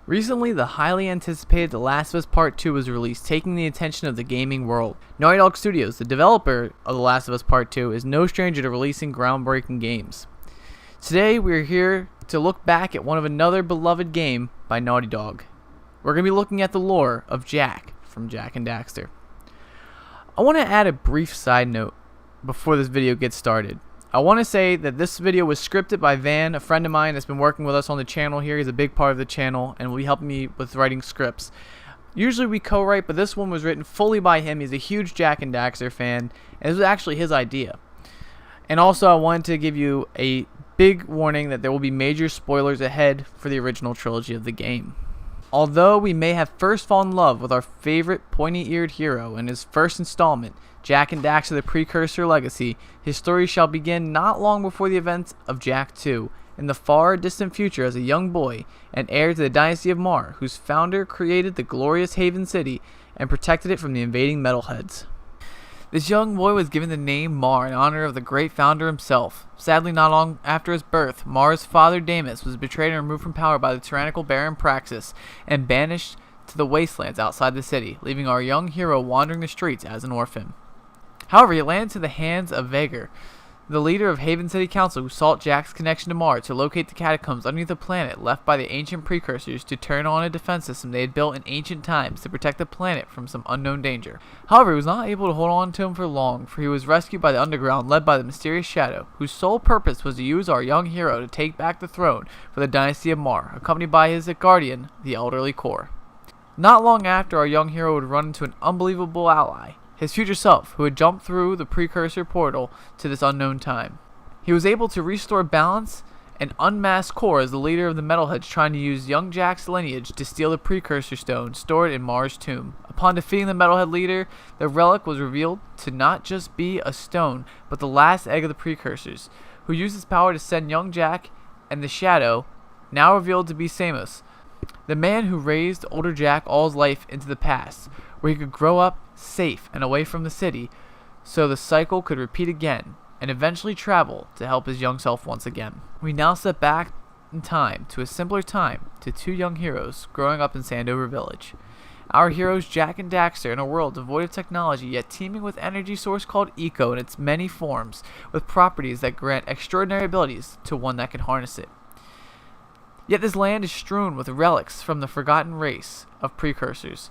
Recently, the highly anticipated The Last of Us Part 2 was released, taking the attention of the gaming world. Naughty Dog Studios, the developer of The Last of Us Part 2, is no stranger to releasing groundbreaking games. Today, we are here to look back at another beloved game by Naughty Dog. We're going to be looking at the lore of Jak from Jak and Daxter. I want to add a brief side note before this video gets started. I want to say that this video was scripted by Van, a friend of mine that's been working with us on the channel here. He's a big part of the channel and will be helping me with writing scripts. Usually we co-write, but this one was written fully by him. He's a huge Jak and Daxter fan, and it was actually his idea. And also I wanted to give you a big warning that there will be major spoilers ahead for the original trilogy of the game. Although we may have first fallen in love with our favorite pointy-eared hero in his first installment, Jak and Daxter the Precursor Legacy, his story shall begin not long before the events of Jak 2, in the far distant future as a young boy and heir to the dynasty of Mar, whose founder created the glorious Haven City and protected it from the invading metalheads. This young boy was given the name Mar in honor of the great founder himself. Sadly, not long after his birth, Mar's father Damus was betrayed and removed from power by the tyrannical Baron Praxis and banished to the wastelands outside the city, leaving our young hero wandering the streets as an orphan. However, he landed to the hands of Vaegr, the leader of Haven City Council, who sought Jak's connection to Mar to locate the catacombs underneath the planet left by the ancient precursors to turn on a defense system they had built in ancient times to protect the planet from some unknown danger. However, he was not able to hold on to him for long, for he was rescued by the underground led by the mysterious Shadow, whose sole purpose was to use our young hero to take back the throne for the dynasty of Mar, accompanied by his guardian, the elderly Core. Not long after, our young hero would run into an unbelievable ally, his future self, who had jumped through the precursor portal to this unknown time. He was able to restore balance and unmask Core as the leader of the metalheads trying to use young Jak's lineage to steal the precursor stone stored in Mar's tomb. Upon defeating the metalhead leader, the relic was revealed to not just be a stone, but the last egg of the precursors, who used its power to send young Jak and the Shadow, now revealed to be Samus, the man who raised older Jak all his life into the past, where he could grow up safe and away from the city, so the cycle could repeat again, and eventually travel to help his young self once again. We now step back in time to a simpler time, to two young heroes growing up in Sandover Village. Our heroes Jak and Daxter in a world devoid of technology, yet teeming with energy source called Eco in its many forms, with properties that grant extraordinary abilities to one that can harness it. Yet this land is strewn with relics from the forgotten race of precursors.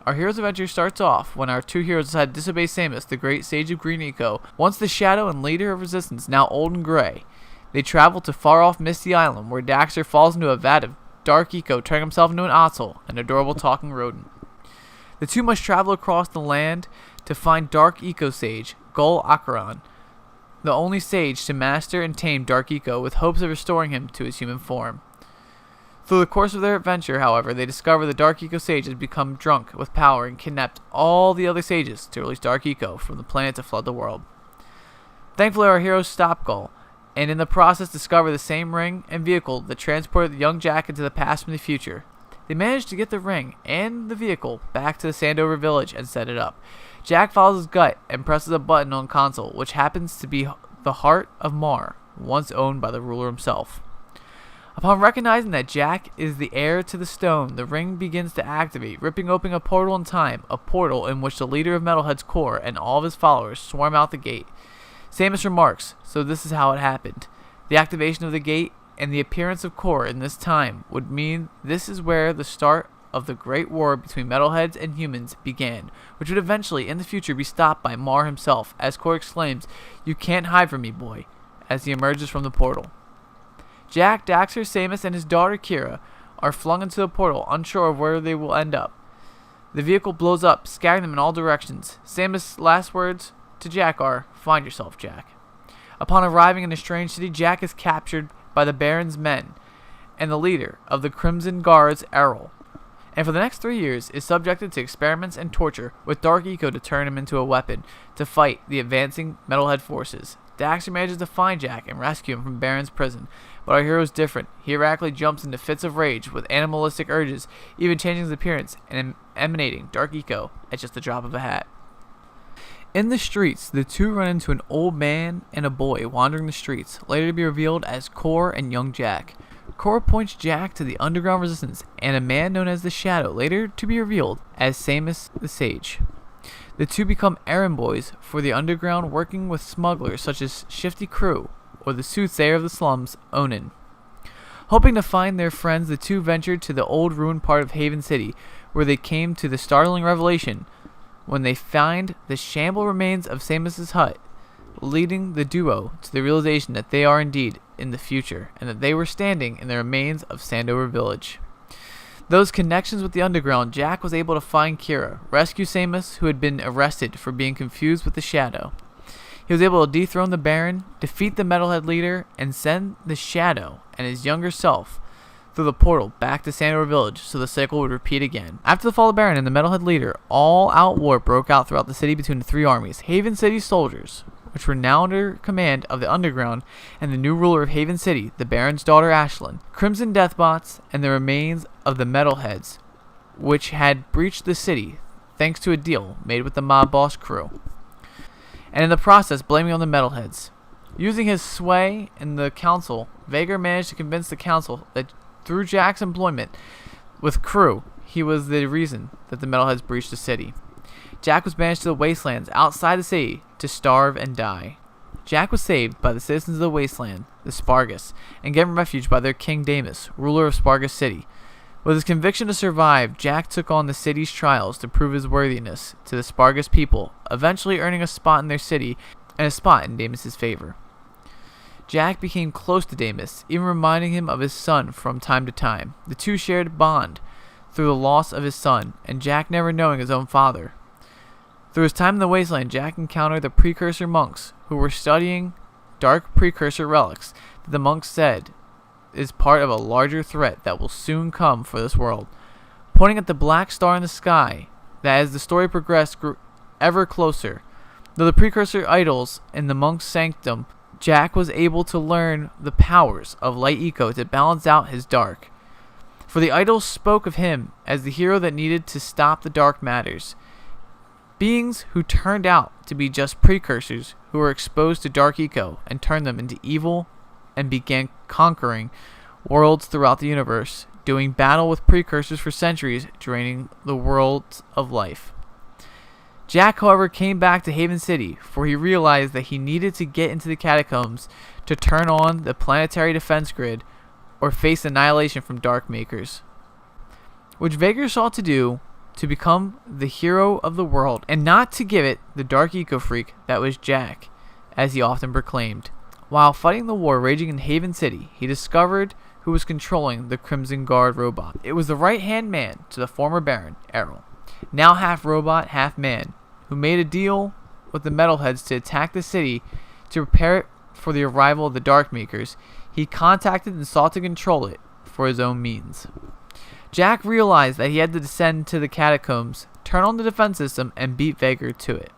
Our hero's adventure starts off when our two heroes decide to disobey Samus, the great sage of Green Eco. Once the Shadow and leader of resistance, now old and gray, they travel to far-off Misty Island, where Daxter falls into a vat of dark Eco, turning himself into an Ottsel, an adorable talking rodent. The two must travel across the land to find Dark Eco Sage, Gul Akaran, the only sage to master and tame Dark Eco, with hopes of restoring him to his human form. Through the course of their adventure, however, they discover the Dark Eco Sage has become drunk with power and kidnapped all the other sages to release Dark Eco from the planet to flood the world. Thankfully, our heroes stop Gul, and in the process discover the same ring and vehicle that transported the young Jak into the past from the future. They manage to get the ring and the vehicle back to the Sandover Village and set it up. Jak follows his gut and presses a button on console, which happens to be the heart of Mar, once owned by the ruler himself. Upon recognizing that Jak is the heir to the stone, the ring begins to activate, ripping open a portal in time, a portal in which the leader of Metalhead's Core and all of his followers swarm out the gate. Samus remarks, "So this is how it happened. The activation of the gate and the appearance of Core in this time would mean this is where the start of the great war between Metalheads and humans began, which would eventually in the future be stopped by Mar himself, as Core exclaims, 'You can't hide from me, boy,' as he emerges from the portal. Jak, Daxter, Samus, and his daughter Kira are flung into the portal, unsure of where they will end up. The vehicle blows up, scattering them in all directions. Samus' last words to Jak are, 'Find yourself, Jak.' Upon arriving in a strange city, Jak is captured by the Baron's men and the leader of the Crimson Guards, Errol, and for the next 3 years is subjected to experiments and torture, with Dark Eco to turn him into a weapon to fight the advancing Metalhead forces. Daxter manages to find Jak and rescue him from Baron's prison, but our hero is different. He erratically jumps into fits of rage with animalistic urges, even changing his appearance and emanating Dark Eco at just the drop of a hat. In the streets, the two run into an old man and a boy wandering the streets, later to be revealed as Core and young Jak. Korra points Jak to the underground resistance and a man known as the Shadow, later to be revealed as Samus the Sage. The two become errand boys for the underground, working with smugglers such as Shifty Crew or the soothsayer of the slums, Onin. Hoping to find their friends, the two ventured to the old ruined part of Haven City, where they came to the startling revelation when they find the shamble remains of Samus's hut, leading the duo to the realization that they are indeed in the future, and that they were standing in the remains of Sandover Village. Those connections with the underground, Jak was able to find Kira, rescue Samus, who had been arrested for being confused with the Shadow. He was able to dethrone the Baron, defeat the Metalhead leader, and send the Shadow and his younger self through the portal back to Sandover Village so the cycle would repeat again. After the fall of the Baron and the Metalhead leader, all-out war broke out throughout the city between the three armies. Haven City soldiers, which were now under command of the Underground, and the new ruler of Haven City, the Baron's daughter Ashlyn, Crimson Deathbots, and the remains of the Metalheads, which had breached the city thanks to a deal made with the mob boss crew, and in the process blaming on the Metalheads. Using his sway in the council, Vhagar managed to convince the council that through Jak's employment with crew, he was the reason that the Metalheads breached the city. Jak was banished to the wastelands outside the city to starve and die. Jak was saved by the citizens of the wasteland, the Spargus, and given refuge by their king Damus, ruler of Spargus City. With his conviction to survive, Jak took on the city's trials to prove his worthiness to the Spargus people, eventually earning a spot in their city and a spot in Damus's favor. Jak became close to Damus, even reminding him of his son from time to time. The two shared a bond through the loss of his son, and Jak never knowing his own father. Through his time in the wasteland, Jak encountered the precursor monks who were studying dark precursor relics that the monks said is part of a larger threat that will soon come for this world, pointing at the black star in the sky that as the story progressed grew ever closer. Though the precursor idols in the monk's sanctum, Jak was able to learn the powers of light eco to balance out his dark. For the idols spoke of him as the hero that needed to stop the dark matters. Beings who turned out to be just precursors who were exposed to dark eco and turned them into evil and began conquering worlds throughout the universe, doing battle with precursors for centuries, draining the worlds of life. Jak, however, came back to Haven City, for he realized that he needed to get into the catacombs to turn on the planetary defense grid or face annihilation from Dark Makers, which Vhagar sought to do to become the hero of the world and not to give it the dark eco freak that was Jak, as he often proclaimed. While fighting the war raging in Haven City, he discovered who was controlling the Crimson Guard robot. It was the right-hand man to the former Baron, Errol, now half robot, half man, who made a deal with the Metalheads to attack the city to prepare it for the arrival of the Dark Makers. He contacted and sought to control it for his own means. Jak realized that he had to descend to the catacombs, turn on the defense system, and beat Vhagar to it.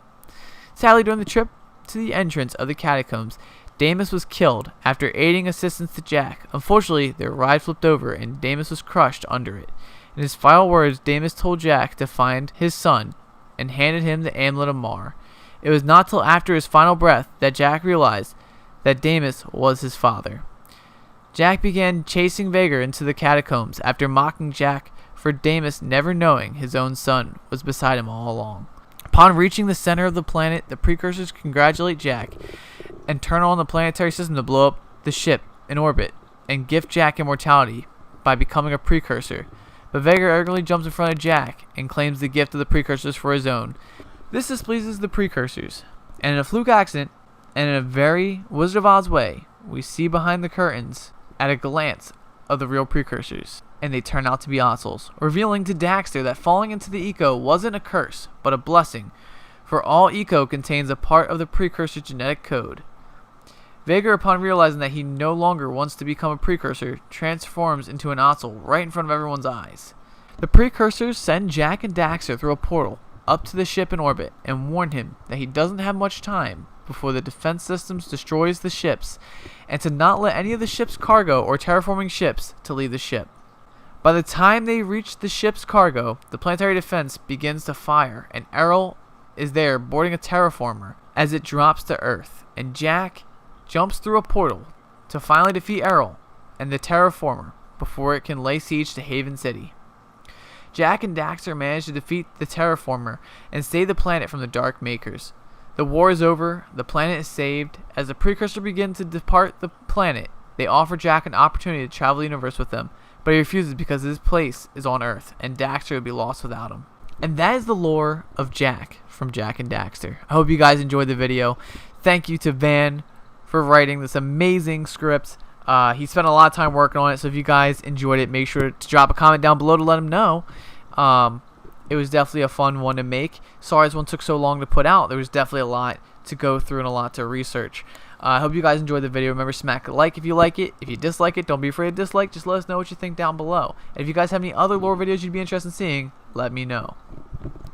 Sadly, during the trip to the entrance of the catacombs, Damus was killed after aiding assistance to Jak. Unfortunately, their ride flipped over and Damus was crushed under it. In his final words, Damus told Jak to find his son and handed him the amulet of Mar. It was not till after his final breath that Jak realized that Damus was his father. Jak began chasing Vhagar into the catacombs after mocking Jak for Damus never knowing his own son was beside him all along. Upon reaching the center of the planet, the precursors congratulate Jak and turn on the planetary system to blow up the ship in orbit and gift Jak immortality by becoming a precursor. But Vhagar arrogantly jumps in front of Jak and claims the gift of the precursors for his own. This displeases the precursors, and in a fluke accident, and in a very Wizard of Oz way, we see behind the curtains at a glance of the real precursors, and they turn out to be assholes, revealing to Daxter that falling into the eco wasn't a curse, but a blessing, for all eco contains a part of the precursor genetic code. Vhagar, upon realizing that he no longer wants to become a precursor, transforms into an Ottsel right in front of everyone's eyes. The precursors send Jak and Daxter through a portal up to the ship in orbit and warn him that he doesn't have much time before the defense systems destroys the ships, and to not let any of the ship's cargo or terraforming ships to leave the ship. By the time they reach the ship's cargo, the planetary defense begins to fire, and Errol is there boarding a terraformer as it drops to Earth, and Jak jumps through a portal to finally defeat Errol and the Terraformer before it can lay siege to Haven City. Jak and Daxter manage to defeat the Terraformer and save the planet from the Dark Makers. The war is over, the planet is saved. As the precursor begins to depart the planet, they offer Jak an opportunity to travel the universe with them, but he refuses because his place is on Earth, and Daxter would be lost without him. And that is the lore of Jak from Jak and Daxter. I hope you guys enjoyed the video. Thank you to Van for writing this amazing script. He spent a lot of time working on it, so if you guys enjoyed it, make sure to drop a comment down below to let him know. It was definitely a fun one to make. Sorry this one took so long to put out. There was definitely a lot to go through and a lot to research. I hope you guys enjoyed the video. Remember, smack a like if you like it. If you dislike it, don't be afraid to dislike. Just let us know what you think down below. And if you guys have any other lore videos you'd be interested in seeing, let me know.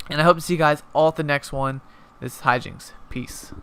And I hope to see you guys all at the next one. This is Hijinx. Peace.